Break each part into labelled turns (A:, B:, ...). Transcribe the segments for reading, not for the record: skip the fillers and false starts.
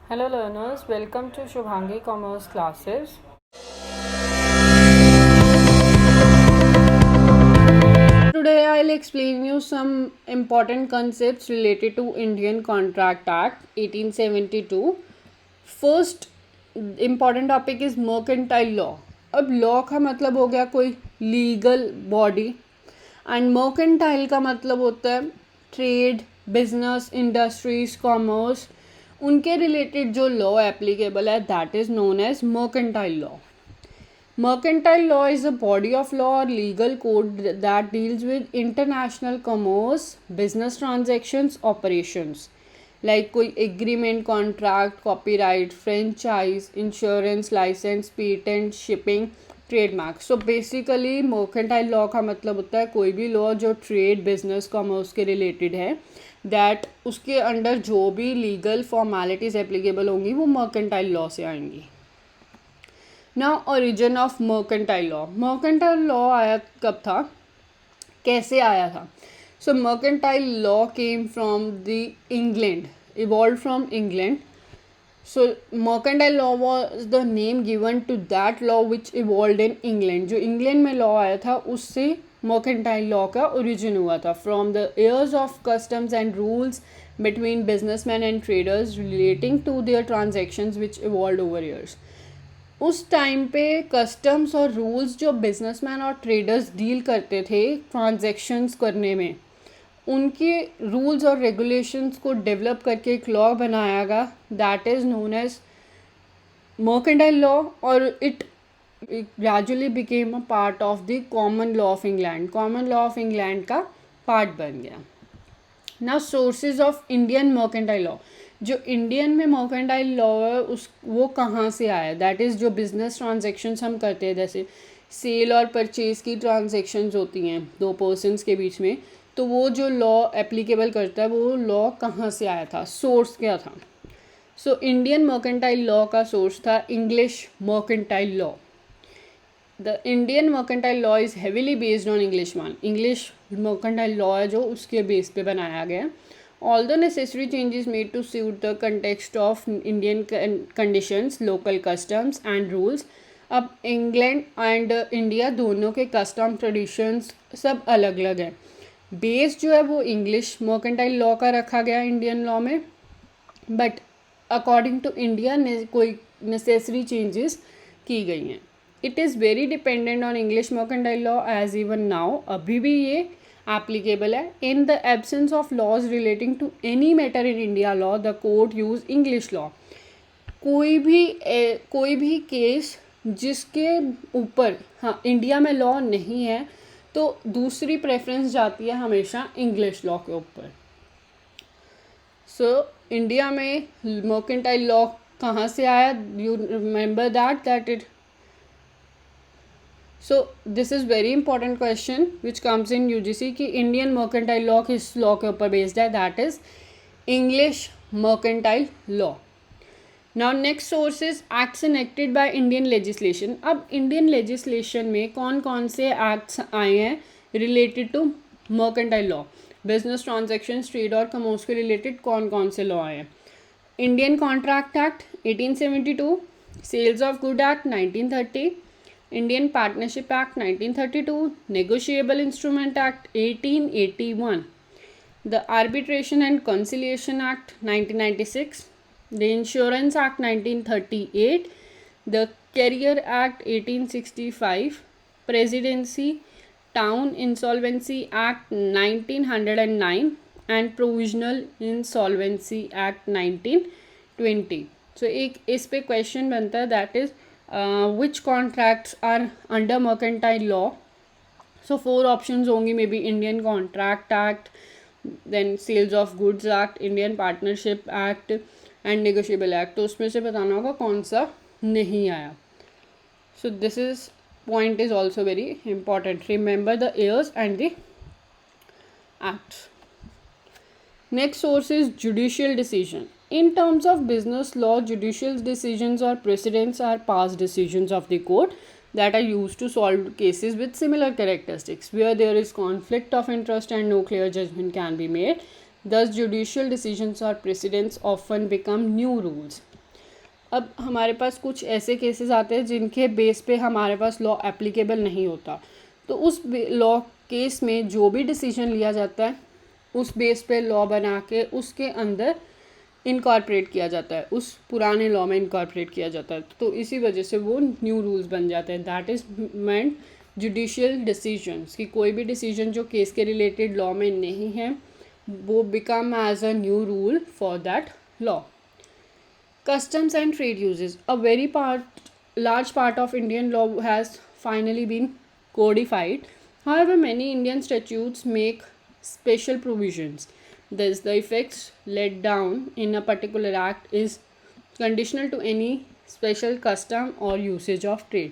A: Hello learners, welcome to Shubhangi Commerce classes. Today I'll explain you some important concepts related to Indian Contract Act 1872. First important topic is mercantile law. अब law का मतलब हो गया कोई legal body and mercantile का मतलब होता है trade, business, industries, commerce. उनके रिलेटेड जो लॉ एप्लीकेबल है that is known as mercantile law. Mercantile law is a body of law or legal code that deals with international commerce, business transactions, operations. Like कोई agreement, contract, copyright, franchise, insurance, license, patent, shipping, trademark. So basically mercantile law का मतलब होता है कोई भी law जो trade, business, commerce के related है that उसके अंडर जो भी legal formalities applicable होंगी वो mercantile law से आएंगी. Now origin of mercantile law. Mercantile law आया कब था, कैसे आया था? So mercantile law came from the England, evolve from England. So mercantile law was the name given to that law which evolve in England. जो England में law आया था उससे मर्केंटाइल लॉ का ओरिजिन हुआ था. From the airs of customs and rules between businessmen and traders relating to their transactions which evolved over years. उस time पे कस्टम्स और रूल्स जो बिजनेसमैन और ट्रेडर्स डील करते थे ट्रांजैक्शंस करने में, उनके रूल्स और रेगुलेशंस को डेवलप करके एक लॉ बनाया गया that is known as mercantile law. और it gradually became a part of the common law of England. Common law of England का पार्ट बन गया. Now sources of Indian mercantile law. जो इंडियन में मर्केंटाइल लॉ है उस वो कहाँ से आया, दैट इज़ जो बिजनेस ट्रांजेक्शन्स हम करते हैं जैसे सेल और परचेज़ की ट्रांजेक्शन्स होती हैं दो पर्सनस के बीच में, तो वो जो लॉ एप्लीकेबल करता है वो लॉ कहाँ से आया था, सोर्स क्या था. सो इंडियन मर्केंटाइल लॉ का सोर्स था English mercantile law. The Indian mercantile law is heavily based on English one. English mercantile law है जो उसके बेस पे बनाया गया. All the necessary changes made to suit the context of Indian conditions, local customs and rules. अब England and India दोनों के custom traditions सब अलग अलग हैं. बेस जो है वो इंग्लिश मर्केंटाइल लॉ का रखा गया इंडियन लॉ में, बट अकॉर्डिंग टू इंडिया कोई नेसेसरी चेंजेस की गई हैं. It is very dependent on English mercantile law as even now. अभी भी ये applicable है. In the absence of laws relating to any matter in India law, the court use English law. कोई भी case जिसके ऊपर हाँ इंडिया में लॉ नहीं है तो दूसरी प्रेफरेंस जाती है हमेशा इंग्लिश लॉ के ऊपर. सो इंडिया में मर्केंटाइल लॉ कहाँ से आया, you remember that it. So this is very important question which comes in UGC कि Indian mercantile law किस law के ऊपर based है, that is English mercantile law. Now next source is acts enacted by Indian legislation. अब Indian legislation में कौन कौन से acts आए हैं related to mercantile law. business transactions, trade और commerce के related कौन कौन से law आए हैं. Indian Contract Act 1872, Sales of Good Act 1930, Indian Partnership Act 1932, Negotiable Instrument Act 1881, the Arbitration and Conciliation Act 1996, the Insurance Act 1938, the Carrier Act 1865, Presidency Town Insolvency Act 1909 and Provisional Insolvency Act 1920. So एक इस पे question बनता है that is which contracts are under mercantile law. So 4 options होंगी may be Indian contract act, then sales of goods act, Indian partnership act and negotiable act. तो उसमें से बताना होगा कौन सा नहीं आया. So this is point is also very important. Remember the years and the acts. Next source is judicial decision. In terms of business law, judicial decisions or precedents are past decisions of the court that are used to solve cases with similar characteristics where there is conflict of interest and no clear judgment can be made. Thus, judicial decisions or precedents often become new rules. अब हमारे पास कुछ ऐसे cases आते हैं जिनके base पे हमारे पास law applicable नहीं होता, तो उस लॉ केस में जो भी डिसीजन लिया जाता है उस बेस पे लॉ बना के उसके अंदर इनकॉर्पोरेट किया जाता है, उस पुराने लॉ में इनकॉर्पोरेट किया जाता है, तो इसी वजह से वो न्यू रूल्स बन जाते हैं। That is meant judicial decisions, कि कोई भी डिसीजन जो केस के रिलेटेड लॉ में नहीं है वो become as a new rule for that law. Customs and trade uses. A very large part of Indian law has finally been codified. However, many Indian statutes make special provisions. Thus, the effects laid down in a particular act is conditional to any special custom or usage of trade.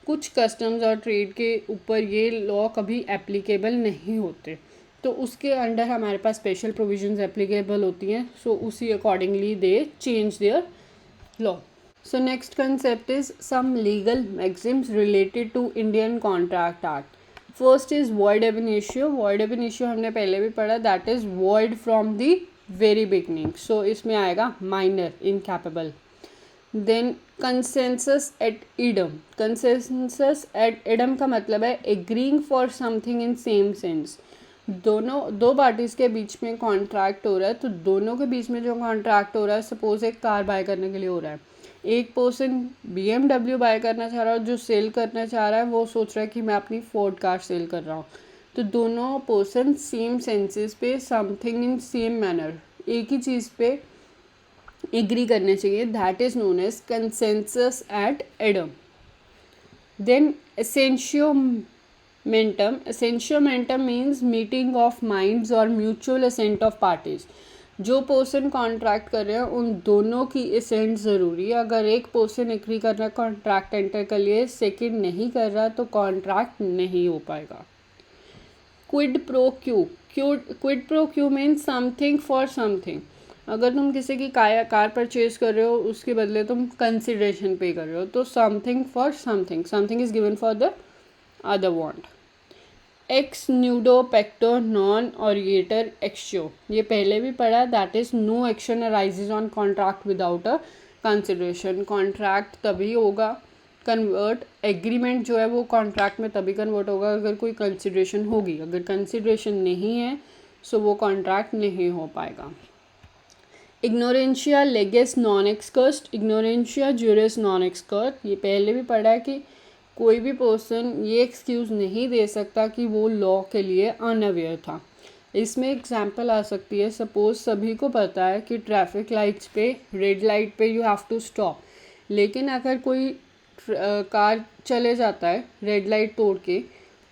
A: कुछ customs और trade के ऊपर ये law कभी applicable नहीं होते, तो उसके अंडर हमारे पास स्पेशल प्रोविजंस एप्लीकेबल होती हैं, सो उसी accordingly they change their law. So next concept is some legal maxims related to Indian contract act. First is void ab initio. Void ab initio हमने पहले भी पढ़ा, that is void from the very beginning, so इसमें आएगा minor, incapable. Then consensus ad idem. Consensus ad idem का मतलब है agreeing for something in same sense. दो पार्टीज़ के बीच में कॉन्ट्रैक्ट हो रहा है, तो दोनों के बीच में जो कॉन्ट्रैक्ट हो रहा है, सपोज एक कार बाय करने के लिए हो रहा है, एक पर्सन BMW बाय करना चाह रहा है, जो सेल करना चाह रहा है वो सोच रहा है कि मैं अपनी फोर्ड कार सेल कर रहा हूँ, तो दोनों पर्सन सेम सेंसेस पे समथिंग इन सेम मैनर, एक ही चीज़ पे एग्री करने चाहिए, that is known as consensus ad idem. Then assensio mentium means meeting of minds और म्यूचुअल असेंट ऑफ पार्टीज। जो पर्सन कॉन्ट्रैक्ट कर रहे हैं उन दोनों की असेंट ज़रूरी है। अगर एक पर्सन एग्री कर रहा है कॉन्ट्रैक्ट एंटर के लिए, सेकंड नहीं कर रहा, तो कॉन्ट्रैक्ट नहीं हो पाएगा। Quid pro Q. Quid pro Q means something for something. अगर तुम किसी की कार परचेज कर रहे हो, उसके बदले तुम कंसिडरेशन पे कर रहे हो, तो something for something, something is given for the other want. Ex nudo pacto non oritur actio, ये पहले भी पढ़ा, that is no action arises on contract without a consideration. Contract तभी होगा कन्वर्ट, एग्रीमेंट जो है वो कॉन्ट्रैक्ट में तभी कन्वर्ट होगा अगर कोई कंसिडरेशन होगी। अगर कंसिडरेशन नहीं है सो वो कॉन्ट्रैक्ट नहीं हो पाएगा। इग्नोरेंशिया legis non excusat, ignorantia juris non एक्सकर्ट, ये पहले भी पढ़ा है कि कोई भी पर्सन ये एक्सक्यूज़ नहीं दे सकता कि वो लॉ के लिए अनअवेयर था। इसमें एग्जांपल आ सकती है, सपोज सभी को पता है कि ट्रैफिक लाइट्स पे, रेड लाइट पे यू हैव टू स्टॉप, लेकिन अगर कोई कार चले जाता है रेड लाइट तोड़ के,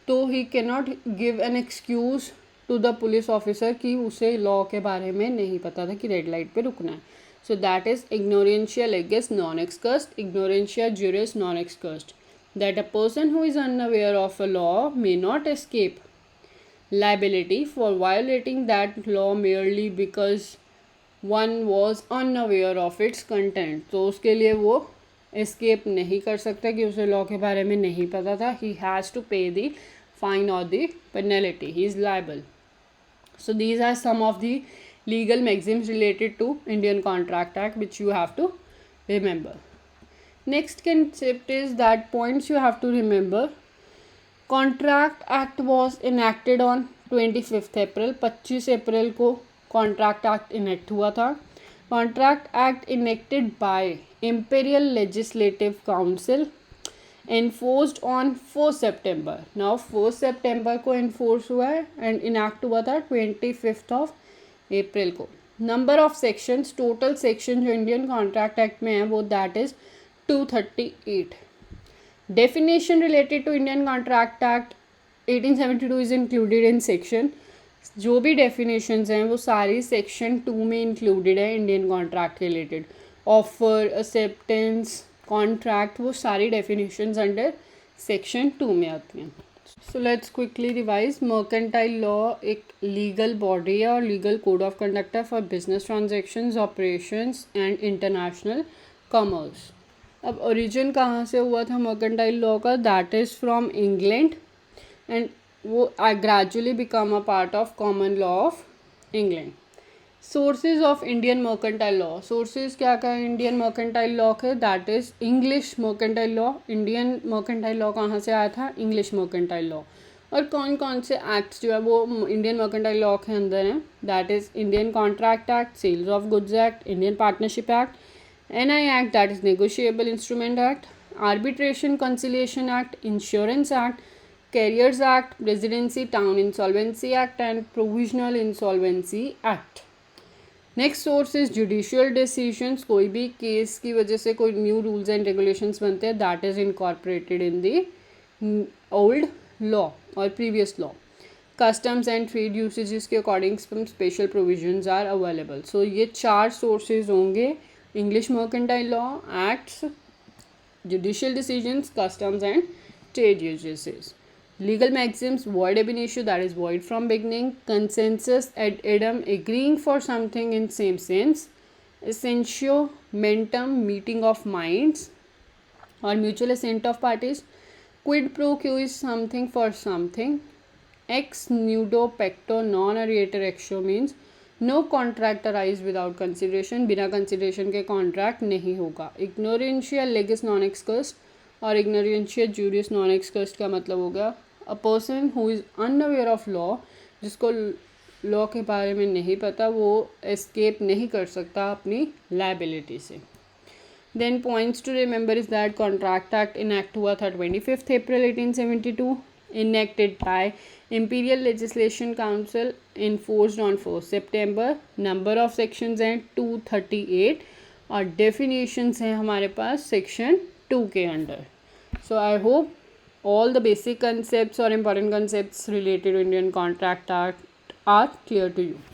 A: तो he can not give an excuse to the police officer कि उसे लॉ के बारे में नहीं पता था कि रेड लाइट पे रुकना है। So that is ignorantia legis non excusat, ignorantia juris non excusat, that a person who is unaware of a law may not escape liability for violating that law merely because one was unaware of its content. तो उसके लिए वो escape नहीं कर सकता कि उसे law के बारे में नहीं पता था. He has to pay the fine or the penalty. He is liable. So these are some of the legal maxims related to Indian Contract Act which you have to remember. Next concept is that points you have to remember. Contract Act was enacted on 25th April. 25 अप्रैल को Contract Act enact हुआ था. Contract Act enacted by Imperial Legislative Council, enforced on 4 September. Now 4 September को enforce हुआ है and enact हुआ था 25th of April को. Number of sections, total section जो Indian Contract Act में है वो that is 238. Definition related to Indian Contract Act 1872 is included in section. जो भी definitions हैं वो सारी section 2 में included है Indian Contract related. Offer, acceptance, contract, वो सारी definitions under section 2 में आती हैं. So let's quickly revise. Mercantile law एक legal body है और legal code of conduct है for business transactions, operations and international commerce. अब ओरिजिन कहाँ से हुआ था मर्केंटाइल लॉ का? That is from England and वो gradually become a part of common law of England. Sources of Indian mercantile law, sources क्या क्या है इंडियन मर्केंटाइल लॉ के, that is English mercantile law. Indian mercantile law कहाँ से आया था, English mercantile law. और कौन कौन से एक्ट्स जो है वो इंडियन मर्केंटाइल लॉ के अंदर हैं, that is Indian contract act, sales of goods act, Indian partnership act, NI act that is negotiable instrument act, arbitration conciliation act, insurance act, carriers act, residency town insolvency act and provisional insolvency act. Next source is judicial decisions, कोई भी case की वजह से कोई new rules and regulations बनते हैं, that is incorporated in the old law और previous law. Customs and trade usages के according special provisions are available. So ये 4 सोर्सेज होंगे, English mercantile law, acts, judicial decisions, customs and trade usages. Legal maxims, void ab initio, that is void from beginning. Consensus ad idem, agreeing for something in same sense. Essentio mentum, meeting of minds or mutual assent of parties. Quid pro quo is something for something. Ex nudo pacto non ariator extio means no contract arise without consideration. बिना consideration के contract नहीं होगा. Ignorantia legis non excused और ignorantia juris non excused का मतलब होगा a person who is unaware of law, जिसको law के बारे में नहीं पता, वो एस्केप नहीं कर सकता अपनी लाइबिलिटी से. Then points to remember is that contract act enact हुआ था 25 April 1872, enacted by imperial legislation council, enforced on 1 September. Number of sections हैं 238 और डेफिनेशंस हैं हमारे पास सेक्शन 2 के under. So I hope all the basic concepts or important concepts related to Indian Contract Act are clear to you.